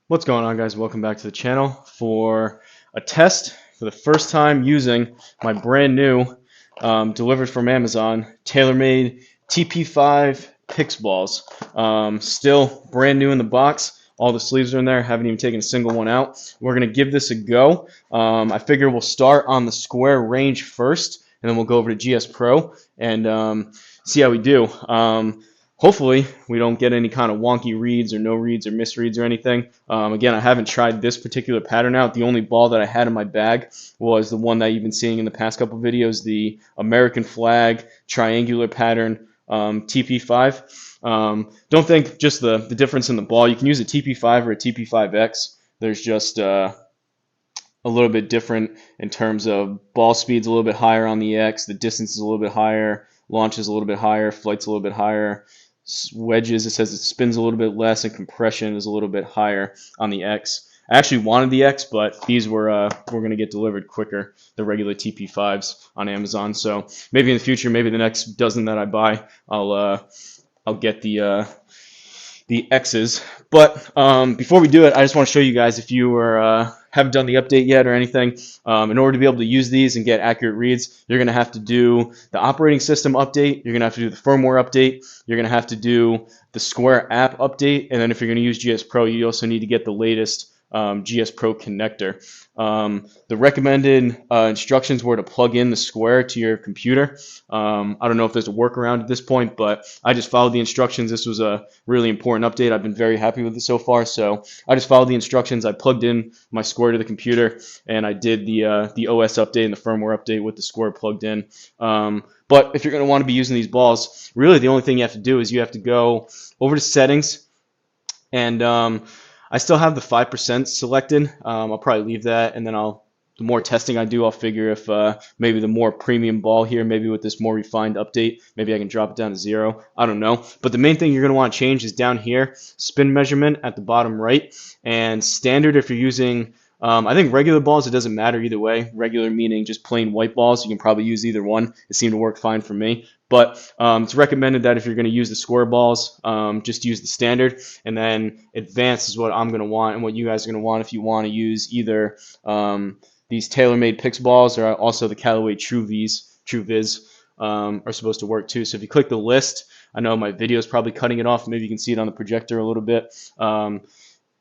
What's going on, guys? Welcome back to the channel for a test for the first time using my brand new delivered from Amazon Taylormade TP5 PIX balls. Still brand new in the box. All the sleeves are in there. Haven't even taken a single one out. We're going to give this a go. I figure we'll start on the Sqware range first, and then we'll go over to GS Pro and see how we do. Hopefully, we don't get any kind of wonky reads or no reads or misreads or anything. Again, I haven't tried this particular pattern out. The only ball that I had in my bag was the one that you've been seeing in the past couple videos, the American flag triangular pattern TP5. Don't think just the difference in the ball. You can use a TP5 or a TP5X. There's just a little bit different in terms of ball speed's a little bit higher on the X, the distance is a little bit higher, launch is a little bit higher, flight's a little bit higher. Wedges, it says it spins a little bit less, and compression is a little bit higher on the X. I actually wanted the X, but these were going to get delivered quicker, the regular TP5s on Amazon. So maybe in the future, maybe the next dozen that I buy, I'll get the X's. But before we do it, I just want to show you guys, if you haven't done the update yet or anything, in order to be able to use these and get accurate reads, you're going to have to do the operating system update, you're going to have to do the firmware update, you're going to have to do the Sqware app update, and then if you're going to use GS Pro, you also need to get the latest GS Pro connector. The recommended instructions were to plug in the Sqware to your computer. I don't know if there's a workaround at this point, but I just followed the instructions. This was a really important update. I've been very happy with it so far, so I just followed the instructions. I plugged in my Sqware to the computer, and I did the OS update and the firmware update with the Sqware plugged in. But if you're going to want to be using these balls, really the only thing you have to do is you have to go over to settings, and I still have the 5% selected. I'll probably leave that, and then the more testing I do, I'll figure if maybe the more premium ball here, maybe with this more refined update, maybe I can drop it down to 0. I don't know. But the main thing you're going to want to change is down here, spin measurement at the bottom right, and standard if you're using, I think regular balls, it doesn't matter either way. Regular meaning just plain white balls. You can probably use either one. It seemed to work fine for me. But it's recommended that if you're going to use the Sqware balls, just use the standard. And then advanced is what I'm going to want and what you guys are going to want if you want to use either these Taylormade PIX balls or also the Callaway TrueViz are supposed to work too. So if you click the list, I know my video is probably cutting it off. Maybe you can see it on the projector a little bit.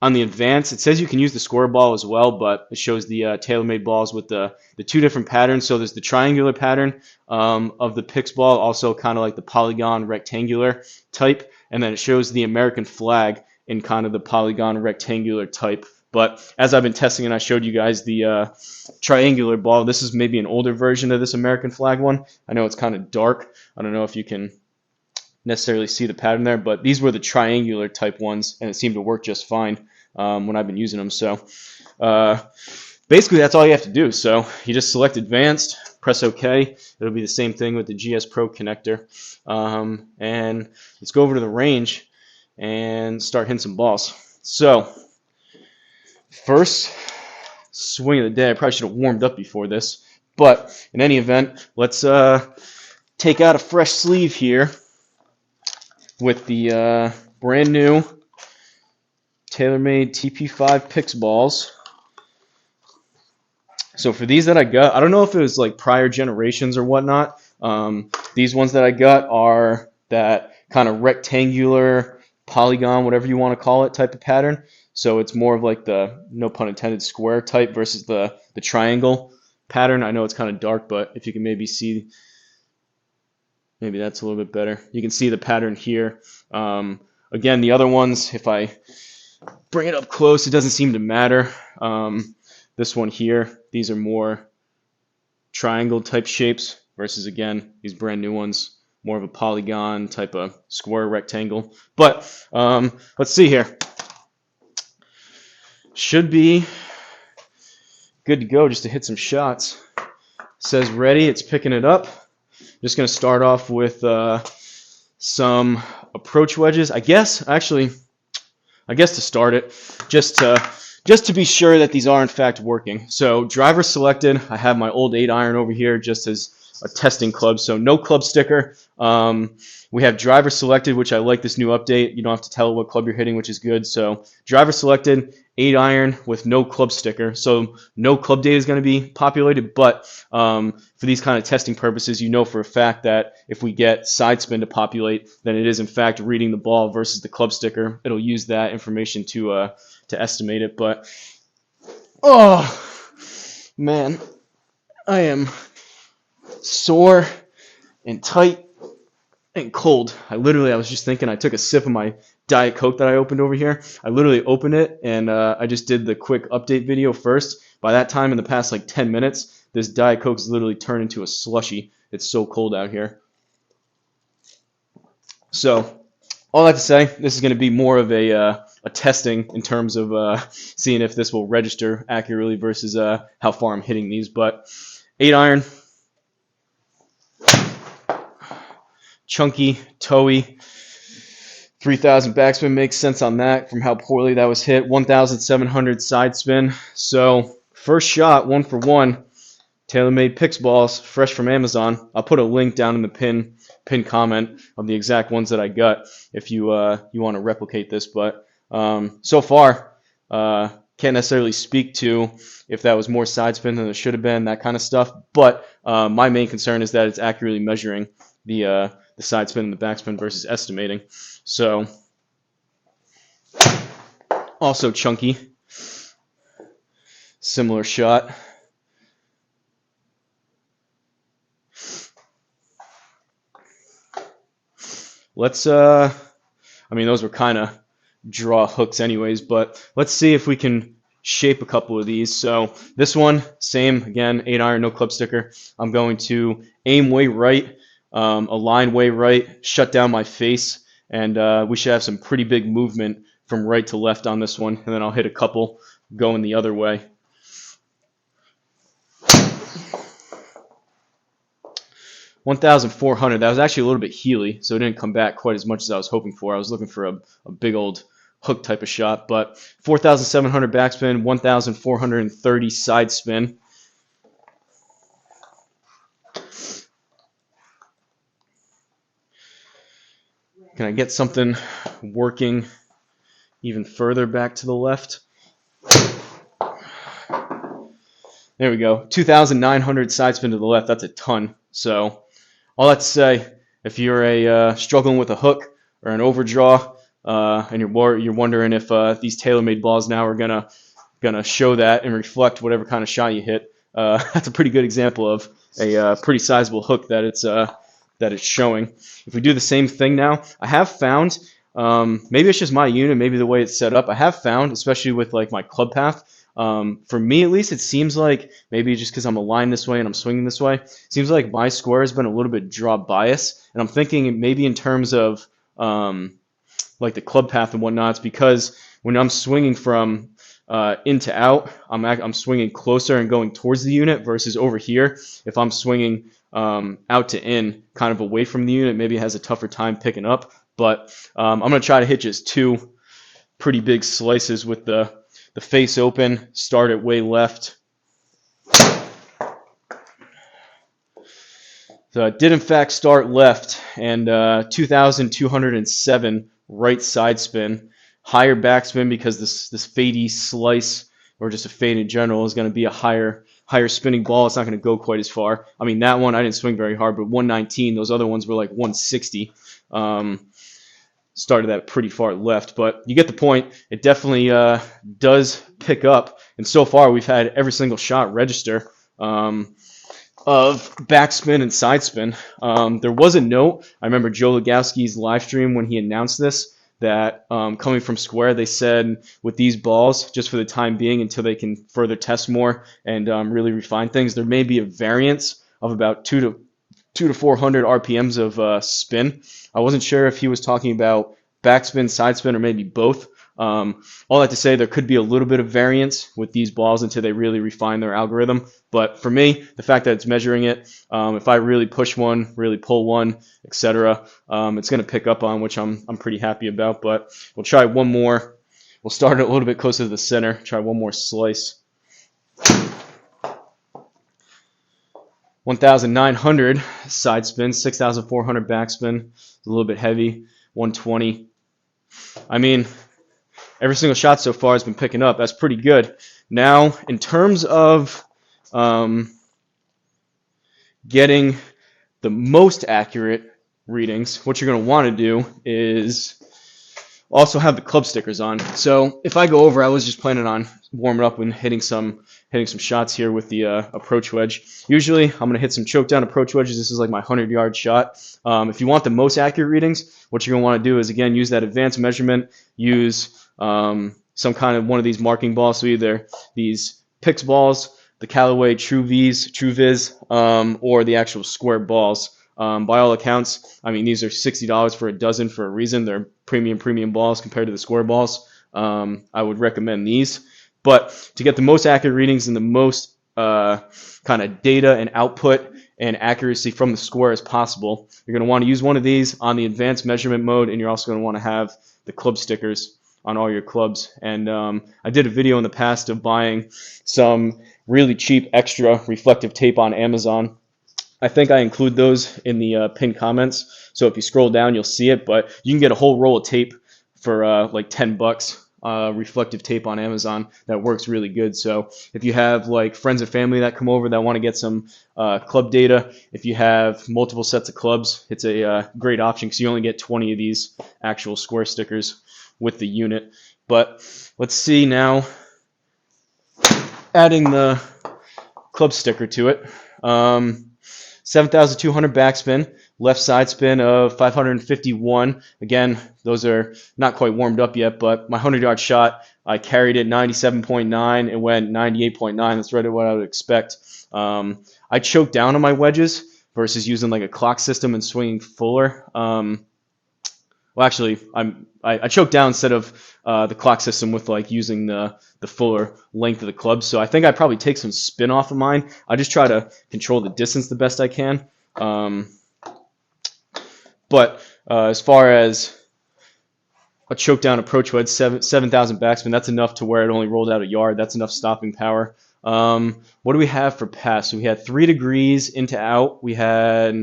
On the advanced, it says you can use the Sqware ball as well, but it shows the Taylormade balls with the two different patterns. So there's the triangular pattern of the PIX ball, also kind of like the polygon rectangular type, and then it shows the American flag in kind of the polygon rectangular type. But as I've been testing and I showed you guys the triangular ball, this is maybe an older version of this American flag one. I know it's kind of dark. I don't know if you can necessarily see the pattern there, but these were the triangular type ones, and it seemed to work just fine when I've been using them. So basically that's all you have to do. So you just select advanced, press OK. It'll be the same thing with the GS Pro connector, and let's go over to the range and start hitting some balls. So first swing of the day, I probably should have warmed up before this, but in any event, let's take out a fresh sleeve here with the brand new Taylormade TP5 PIX balls. So for these that I got, I don't know if it was like prior generations or whatnot. These ones that I got are that kind of rectangular polygon, whatever you want to call it, type of pattern. So it's more of like the, no pun intended, Sqware type versus the triangle pattern. I know it's kind of dark, but if you can maybe see, maybe that's a little bit better. You can see the pattern here. Again, the other ones, if I bring it up close, it doesn't seem to matter. This one here, these are more triangle type shapes versus, again, these brand new ones, more of a polygon type of Sqware rectangle. But let's see here. Should be good to go just to hit some shots. Says ready, it's picking it up. Just going to start off with some approach wedges. I guess to start it, just to be sure that these are in fact working. So driver selected. I have my old 8-iron over here just as a testing club, so no club sticker. We have driver selected, which I like this new update. You don't have to tell what club you're hitting, which is good. So driver selected, 8 iron with no club sticker. So no club data is going to be populated, but for these kind of testing purposes, you know for a fact that if we get side spin to populate, then it is in fact reading the ball versus the club sticker. It'll use that information to estimate it. But oh man, I am sore and tight and cold. I was just thinking, I took a sip of my Diet Coke that I opened over here. I literally opened it and I just did the quick update video first. By that time, in the past like 10 minutes, this Diet Coke's literally turned into a slushy. It's so cold out here. So all that to say, this is going to be more of a testing in terms of seeing if this will register accurately versus how far I'm hitting these. But 8 iron, chunky, toey, 3,000 backspin makes sense on that from how poorly that was hit. 1,700 side spin. So first shot, 1 for 1. Taylormade PIX balls, fresh from Amazon. I'll put a link down in the pin comment of the exact ones that I got if you want to replicate this. But so far, can't necessarily speak to if that was more side spin than it should have been, that kind of stuff. But my main concern is that it's accurately measuring the side spin and the backspin versus estimating. So also chunky, similar shot. Let's I mean, those were kind of draw hooks anyways, but let's see if we can shape a couple of these. So this one, same again, 8 iron, no club sticker. I'm going to aim way right, align way right, shut down my face, and we should have some pretty big movement from right to left on this one, and then I'll hit a couple going the other way. $1,400. That was actually a little bit heely, so it didn't come back quite as much as I was hoping for. I was looking for a big old hook type of shot, but 4,700 backspin, 1,430 side spin. Can I get something working even further back to the left? There we go. 2,900 side spin to the left. That's a ton. So all that to say, if you're struggling with a hook or an overdraw, and you're wondering if these Taylormade balls now are gonna show that and reflect whatever kind of shot you hit, that's a pretty good example of a pretty sizable hook that it's showing. If we do the same thing now, I have found, maybe it's just my unit, maybe the way it's set up, I have found, especially with like my club path, for me at least, it seems like maybe just because I'm aligned this way and I'm swinging this way, it seems like my Sqware has been a little bit draw bias, and I'm thinking maybe in terms of like the club path and whatnot, it's because when I'm swinging from in to out, I'm swinging closer and going towards the unit versus over here, if I'm swinging out to in, kind of away from the unit, maybe it has a tougher time picking up. But I'm going to try to hit just 2 pretty big slices with the face open, start it way left. So I did in fact start left, and 2,207 right side spin, higher backspin because this fadey slice, or just a fade in general, is going to be a higher spinning ball. It's not going to go quite as far. I mean, that one I didn't swing very hard, but 119. Those other ones were like 160. Started that pretty far left, but you get the point. It definitely does pick up, and so far we've had every single shot register of backspin and side spin. There was a note, I remember Joe Legowski's live stream when he announced this, that coming from Sqware, they said with these balls, just for the time being until they can further test more and really refine things, there may be a variance of about 200 to 400 RPMs of spin. I wasn't sure if he was talking about backspin, side spin, or maybe both. All that to say, there could be a little bit of variance with these balls until they really refine their algorithm. But for me, the fact that it's measuring it, if I really push one, really pull one, etc., it's going to pick up on, which I'm pretty happy about. But we'll try one more. We'll start it a little bit closer to the center. Try one more slice. 1,900 side spin, 6,400 backspin. It's a little bit heavy. 120. I mean, every single shot so far has been picking up. That's pretty good. Now, in terms of getting the most accurate readings, what you're going to want to do is also have the club stickers on. So if I go over, I was just planning on warming up and hitting some shots here with the approach wedge. Usually I'm going to hit some choke down approach wedges. This is like my 100-yard shot. If you want the most accurate readings, what you're going to want to do is, again, use that advanced measurement, use some kind of one of these marking balls, so either these PIX balls, the Callaway True Viz, or the actual Sqware balls. By all accounts, I mean, these are $60 for a dozen for a reason. They're premium balls compared to the Sqware balls. I would recommend these. But to get the most accurate readings and the most kind of data and output and accuracy from the Sqware as possible, you're going to want to use one of these on the advanced measurement mode, and you're also going to want to have the club stickers on all your clubs. And I did a video in the past of buying some really cheap extra reflective tape on Amazon. I think I include those in the pinned comments, so if you scroll down, you'll see it. But you can get a whole roll of tape for like $10, reflective tape on Amazon that works really good. So if you have like friends or family that come over that want to get some club data, if you have multiple sets of clubs, it's a great option because you only get 20 of these actual Sqware stickers with the unit. But let's see now, adding the club sticker to it. 7,200 backspin, left side spin of 551. Again, those are not quite warmed up yet, but my 100-yard shot, I carried it 97.9. It went 98.9. That's right at what I would expect. I choked down on my wedges versus using like a clock system and swinging fuller. Well, actually, I choked down instead of the clock system with like using the fuller length of the club. So I think I probably take some spin off of mine. I just try to control the distance the best I can. But as far as a choke down approach wedge, 7,000 backspin, that's enough to where it only rolled out a yard. That's enough stopping power. What do we have for pass? So we had 3 degrees into out. We had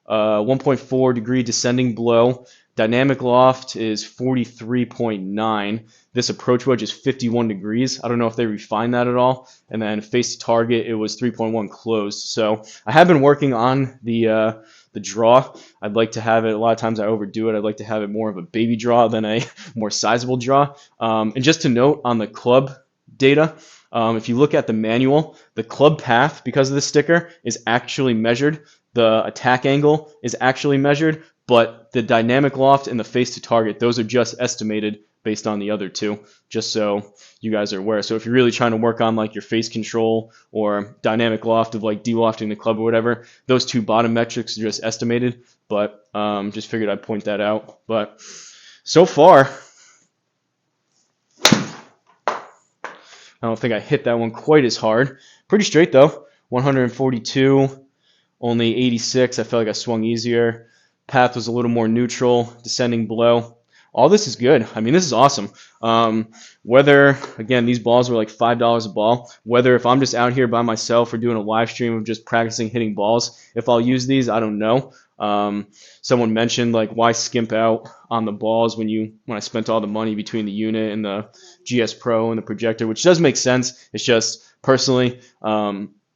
1.4 degree descending blow. Dynamic loft is 43.9. This approach wedge is 51 degrees. I don't know if they refined that at all. And then face to target, it was 3.1 closed. So I have been working on the draw. I'd like to have it, a lot of times I overdo it. I'd like to have it more of a baby draw than a more sizable draw. And just to note on the club data, if you look at the manual, the club path, because of the sticker, is actually measured. The attack angle is actually measured, but the dynamic loft and the face to target, those are just estimated based on the other two, just so you guys are aware. So if you're really trying to work on like your face control or dynamic loft of like de-lofting the club or whatever, those two bottom metrics are just estimated, but just figured I'd point that out. But so far, I don't think I hit that one quite as hard. Pretty straight though, 142, only 86. I felt like I swung easier. Path was a little more neutral, descending below. All this is good. I mean, this is awesome. Whether, again, these balls were like $5 a ball, whether if I'm just out here by myself or doing a live stream of just practicing hitting balls, if I'll use these, I don't know. Someone mentioned like why skimp out on the balls when I spent all the money between the unit and the GS Pro and the projector, which does make sense. It's just personally,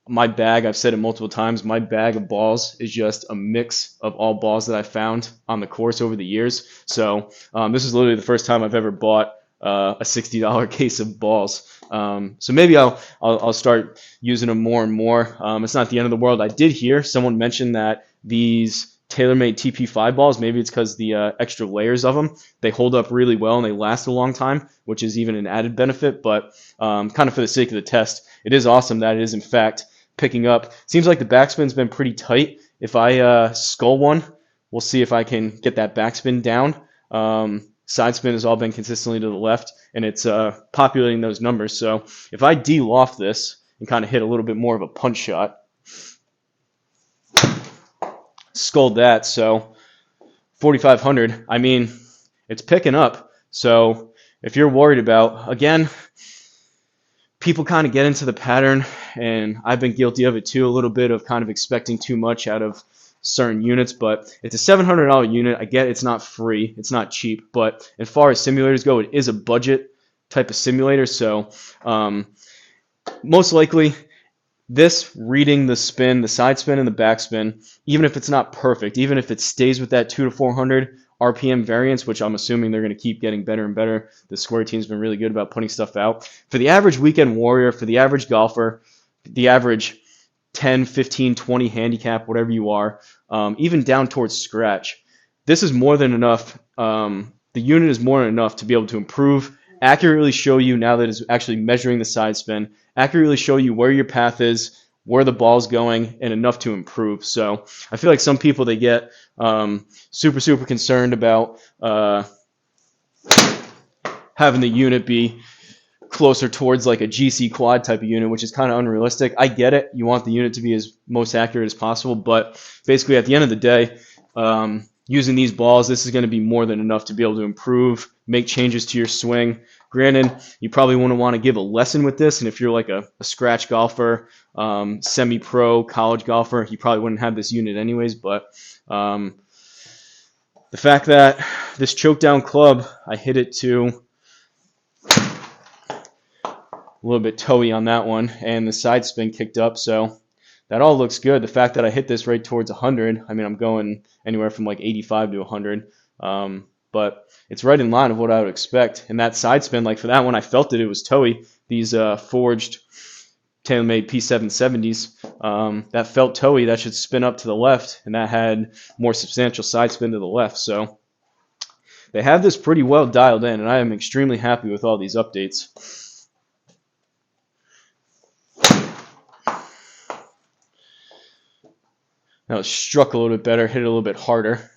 my bag, I've said it multiple times, my bag of balls is just a mix of all balls that I found on the course over the years. So this is literally the first time I've ever bought a $60 case of balls. So maybe I'll start using them more and more. It's not the end of the world. I did hear someone mention that these Taylormade TP5 balls, maybe it's because the extra layers of them, they hold up really well and they last a long time, which is even an added benefit. But kind of for the sake of the test, it is awesome that it is in fact picking up. Seems like the backspin's been pretty tight. If I skull one, we'll see if I can get that backspin down. Side spin has all been consistently to the left, and it's populating those numbers. So if I de-loft this and kind of hit a little bit more of a punch shot, sculled that, so 4,500. I mean, it's picking up. So if you're worried about, again, people kind of get into the pattern, and I've been guilty of it too, a little bit of kind of expecting too much out of certain units, but it's a $700 unit. I get it's not free, it's not cheap, but as far as simulators go, it is a budget type of simulator. So most likely this reading the spin, the side spin and the back spin, even if it's not perfect, even if it stays with that 200 to 400 RPM variance, which I'm assuming they're going to keep getting better and better. The Sqware team's been really good about putting stuff out. For the average weekend warrior, for the average golfer, the average 10, 15, 20 handicap, whatever you are, even down towards scratch, this is more than enough. The unit is more than enough to be able to improve, accurately show you, now that it's actually measuring the side spin, accurately show you where your path is, where the ball's going, and enough to improve. So I feel like some people, they get super concerned about having the unit be closer towards like a GC quad type of unit, which is kind of unrealistic. I get it. You want the unit to be as most accurate as possible, but basically at the end of the day, using these balls, this is going to be more than enough to be able to improve, make changes to your swing. Granted, you probably wouldn't want to give a lesson with this, and if you're like a scratch golfer, semi-pro, college golfer, you probably wouldn't have this unit anyways, but the fact that this choke down club, I hit it to a little bit toey on that one, and the side spin kicked up, so that all looks good. The fact that I hit this right towards 100, I mean, I'm going anywhere from like 85 to 100, but it's right in line of what I would expect. And that side spin, like for that one, I felt it was toey. These forged Taylormade P770s, that felt toey. That should spin up to the left, and that had more substantial side spin to the left. So they have this pretty well dialed in, and I am extremely happy with all these updates. Now it struck a little bit better, hit it a little bit harder.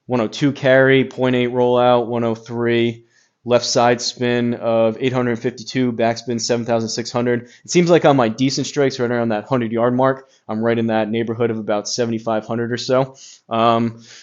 102 carry, 0.8 rollout, 103 left side spin of 852, backspin 7,600. It seems like on my decent strikes, right around that 100-yard mark, I'm right in that neighborhood of about 7,500 or so.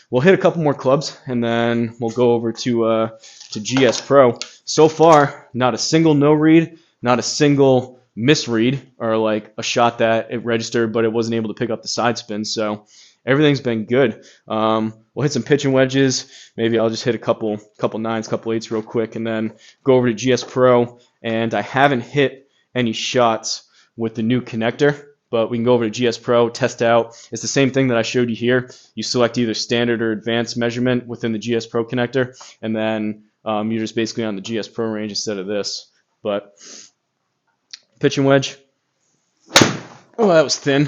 We'll hit a couple more clubs, and then we'll go over to GS Pro. So far, not a single no read, not a single misread, or like a shot that it registered but it wasn't able to pick up the side spin. So everything's been good. We'll hit some pitching wedges. Maybe I'll just hit a couple nines, couple eights real quick, and then go over to GS Pro. And I haven't hit any shots with the new connector, but we can go over to GS Pro, test out. It's the same thing that I showed you here. You select either standard or advanced measurement within the GS Pro connector, and then you're just basically on the GS Pro range instead of this. But pitching wedge. Oh, that was thin.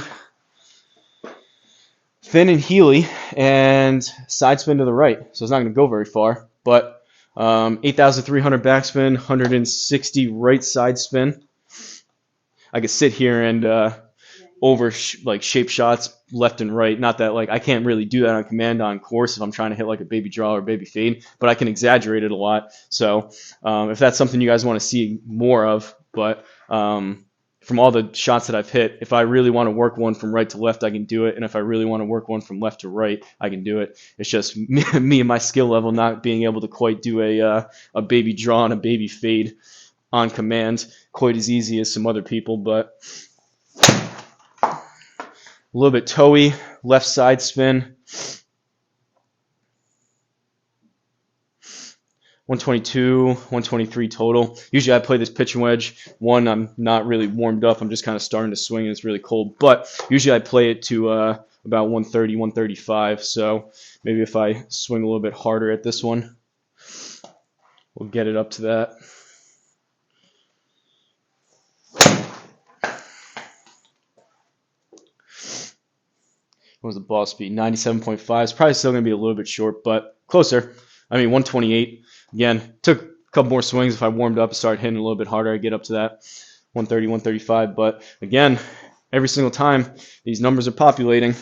Thin and heely, and side spin to the right. So it's not going to go very far. But 8,300 backspin, 160 right side spin. I could sit here and like shape shots left and right. Not that like I can't really do that on command on course if I'm trying to hit like a baby draw or baby fade, but I can exaggerate it a lot. So if that's something you guys want to see more of, but from all the shots that I've hit, if I really want to work one from right to left, I can do it. And if I really want to work one from left to right, I can do it. It's just me and my skill level not being able to quite do a baby draw and a baby fade on command quite as easy as some other people. But a little bit toey, left side spin. 122, 123 total. Usually I play this pitching wedge. One, I'm not really warmed up. I'm just kind of starting to swing and it's really cold. But usually I play it to about 130, 135. So maybe if I swing a little bit harder at this one, we'll get it up to that. What was the ball speed? 97.5. It's probably still going to be a little bit short, but closer. I mean, 128. Again, took a couple more swings. If I warmed up and started hitting a little bit harder, I'd get up to that 130, 135. But again, every single time, these numbers are populating.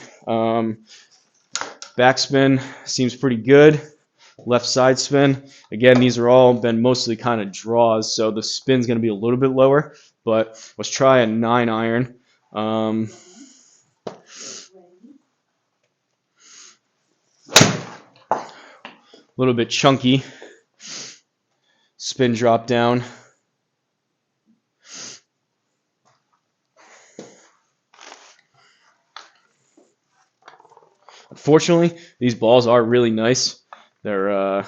Backspin seems pretty good. Left side spin. Again, these are all been mostly kind of draws, so the spin's going to be a little bit lower. But let's try a 9-iron. A little bit chunky. Spin drop down. Unfortunately, these balls are really nice. They're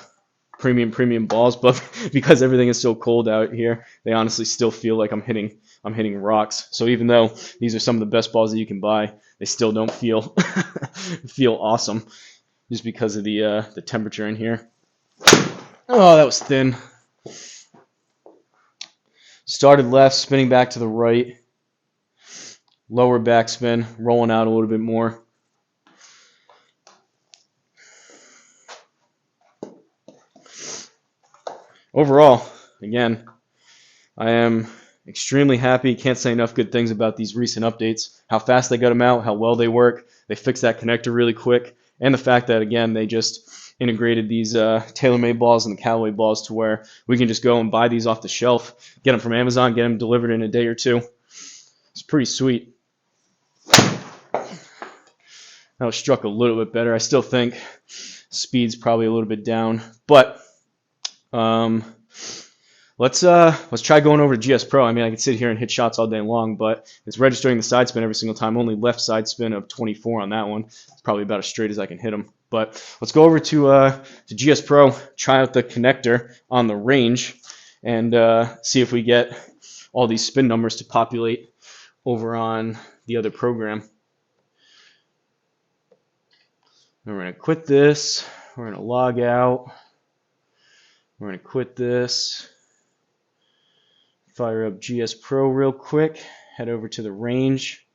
premium balls, but because everything is so cold out here, they honestly still feel like I'm hitting rocks. So even though these are some of the best balls that you can buy, they still don't feel feel awesome just because of the temperature in here. Oh, that was thin. Started left, spinning back to the right. Lower backspin, rolling out a little bit more. Overall, again, I am extremely happy. Can't say enough good things about these recent updates. How fast they got them out, how well they work. They fixed that connector really quick. And the fact that, again, they just integrated these Taylormade balls and the Callaway balls to where we can just go and buy these off the shelf, get them from Amazon, get them delivered in a day or two. It's pretty sweet. That was struck a little bit better. I still think speed's probably a little bit down, but let's try going over to GS Pro. I mean, I could sit here and hit shots all day long, but it's registering the side spin every single time. Only left side spin of 24 on that one. It's probably about as straight as I can hit them. But let's go over to GS Pro, try out the connector on the range, and see if we get all these spin numbers to populate over on the other program. And we're going to quit this. We're going to log out. We're going to quit this. Fire up GS Pro real quick. Head over to the range.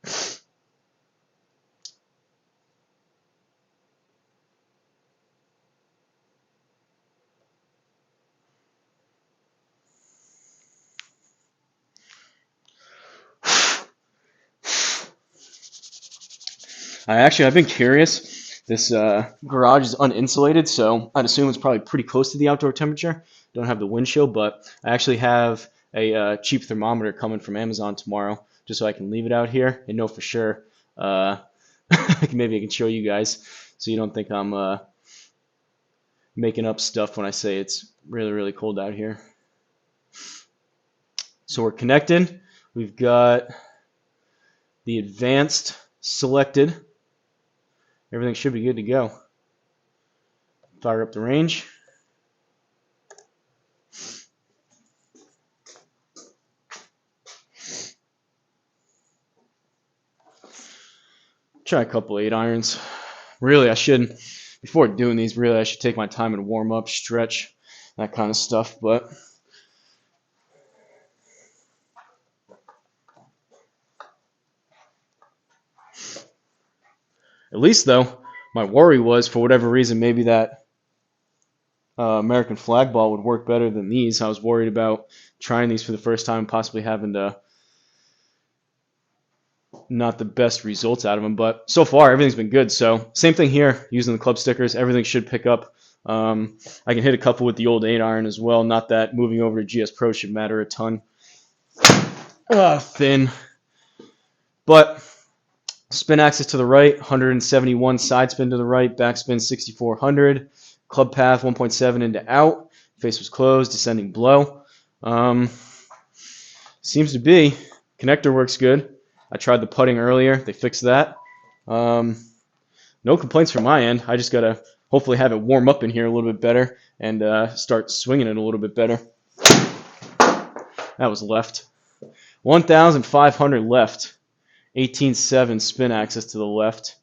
I've been curious. This garage is uninsulated, so I'd assume it's probably pretty close to the outdoor temperature. Don't have the wind chill, but I actually have a cheap thermometer coming from Amazon tomorrow, just so I can leave it out here and know for sure. Maybe I can show you guys, so you don't think I'm making up stuff when I say it's really, really cold out here. So we're connected. We've got the advanced selected. Everything should be good to go. Fire up the range. Try a couple 8-irons. Really, I should, before doing these, really I should take my time and warm up, stretch, that kind of stuff, but at least, though, my worry was, for whatever reason, maybe that American flag ball would work better than these. I was worried about trying these for the first time, possibly having to not the best results out of them. But so far, everything's been good. So same thing here, using the club stickers. Everything should pick up. I can hit a couple with the old 8-iron as well. Not that moving over to GS Pro should matter a ton. Thin. But spin axis to the right, 171. Side spin to the right, backspin 6400. Club path 1.7 into out. Face was closed, descending blow. Seems to be. Connector works good. I tried the putting earlier. They fixed that. No complaints from my end. I just got to hopefully have it warm up in here a little bit better and start swinging it a little bit better. That was left. 1,500 left. 18.7 spin axis to the left.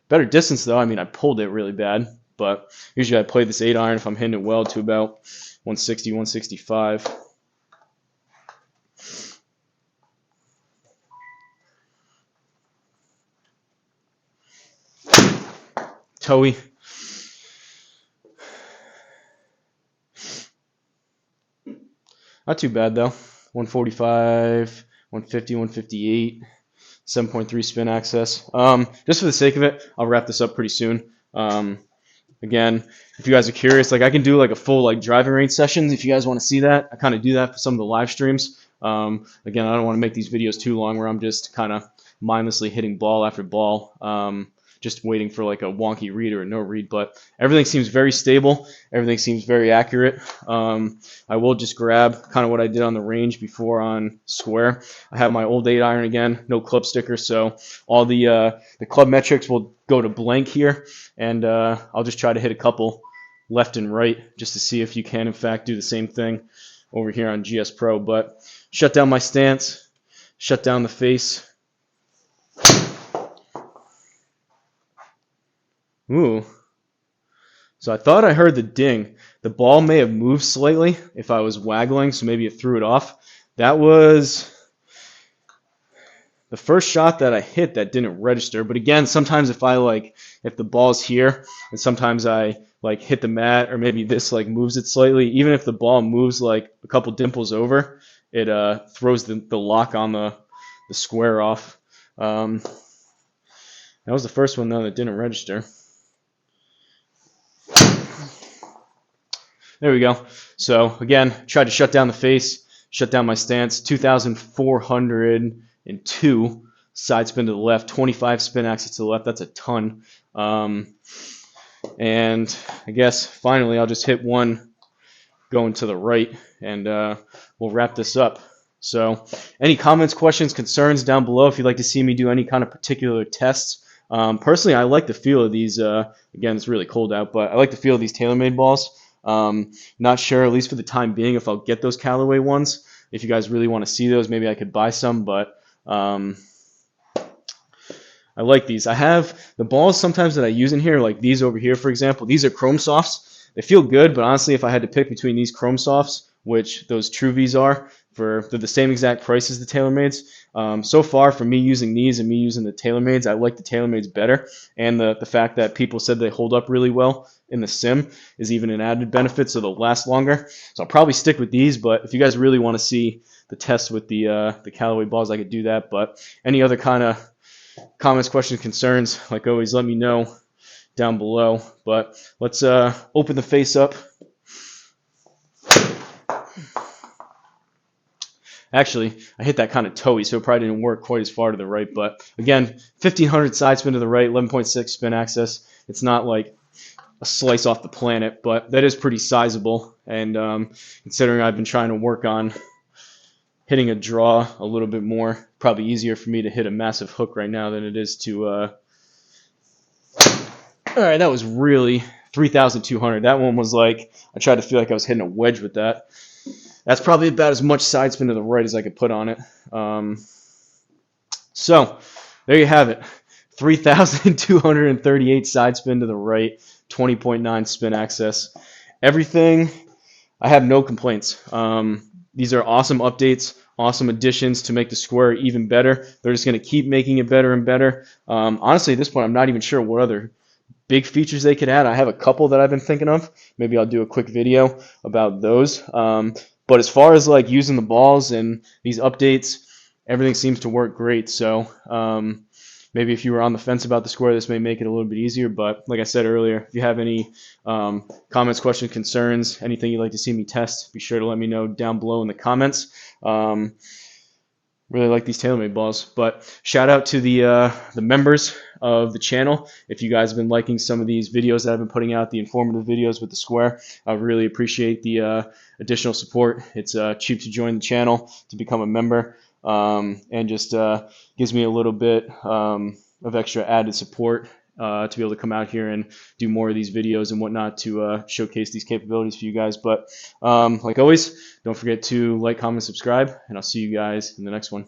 Better distance, though. I mean, I pulled it really bad, but usually I play this 8-iron if I'm hitting it well to about 160, 165. Toey. Not too bad, though. 145, 150, 158. 7.3 spin access. Just for the sake of it, I'll wrap this up pretty soon. Again, if you guys are curious, like I can do like a full like driving range sessions if you guys want to see that. I kind of do that for some of the live streams. Again, I don't want to make these videos too long where I'm just kind of mindlessly hitting ball after ball, just waiting for like a wonky read or a no read. But everything seems very stable. Everything seems very accurate. I will just grab kind of what I did on the range before on Sqware. I have my old 8-iron again, no club sticker, so all the club metrics will go to blank here, and I'll just try to hit a couple left and right just to see if you can in fact do the same thing over here on GS Pro. But shut down my stance, shut down the face. Ooh. So I thought I heard the ding. The ball may have moved slightly if I was waggling, so maybe it threw it off. That was the first shot that I hit that didn't register. But again, sometimes if the ball's here and sometimes I like hit the mat, or maybe this like moves it slightly, even if the ball moves like a couple dimples over, it throws the lock on the Sqware off. That was the first one though that didn't register. There we go. So again, tried to shut down the face, shut down my stance. 2,402 side spin to the left, 25 spin axis to the left. That's a ton. And I guess finally I'll just hit one going to the right, and we'll wrap this up. So any comments, questions, concerns down below if you'd like to see me do any kind of particular tests. Personally, I like the feel of these. Again, it's really cold out, but I like the feel of these Taylormade balls. Not sure, at least for the time being, if I'll get those Callaway ones. If you guys really want to see those, maybe I could buy some, but I like these. I have the balls sometimes that I use in here, like these over here, for example. These are Chrome Softs. They feel good, but honestly, if I had to pick between these Chrome Softs, which those True V's are, they're the same exact price as the Taylormades. So far, for me using these and me using the Taylormades, I like the Taylormades better. And the fact that people said they hold up really well in the sim is even an added benefit, so they'll last longer. So I'll probably stick with these, but if you guys really want to see the test with the Callaway balls, I could do that. But any other kind of comments, questions, concerns, like always, let me know down below. But let's open the face up. Actually, I hit that kind of toey, so it probably didn't work quite as far to the right. But again, 1,500 side spin to the right, 11.6 spin axis. It's not like a slice off the planet, but that is pretty sizable. And considering I've been trying to work on hitting a draw a little bit more, probably easier for me to hit a massive hook right now than it is to... All right, that was really 3,200. That one was like, I tried to feel like I was hitting a wedge with that. That's probably about as much side spin to the right as I could put on it. So there you have it. 3,238 side spin to the right, 20.9 spin axis. Everything, I have no complaints. These are awesome updates, awesome additions to make the Sqware even better. They're just going to keep making it better and better. Honestly, at this point, I'm not even sure what other big features they could add. I have a couple that I've been thinking of. Maybe I'll do a quick video about those. But as far as like using the balls and these updates, everything seems to work great. So maybe if you were on the fence about the Sqware, this may make it a little bit easier. But like I said earlier, if you have any comments, questions, concerns, anything you'd like to see me test, be sure to let me know down below in the comments. Really like these Taylormade balls. But shout out to the members of the channel. If you guys have been liking some of these videos that I've been putting out, the informative videos with the Sqware, I really appreciate the additional support. It's cheap to join the channel, to become a member, and just gives me a little bit of extra added support to be able to come out here and do more of these videos and whatnot to showcase these capabilities for you guys. But like always, don't forget to like, comment, subscribe, and I'll see you guys in the next one.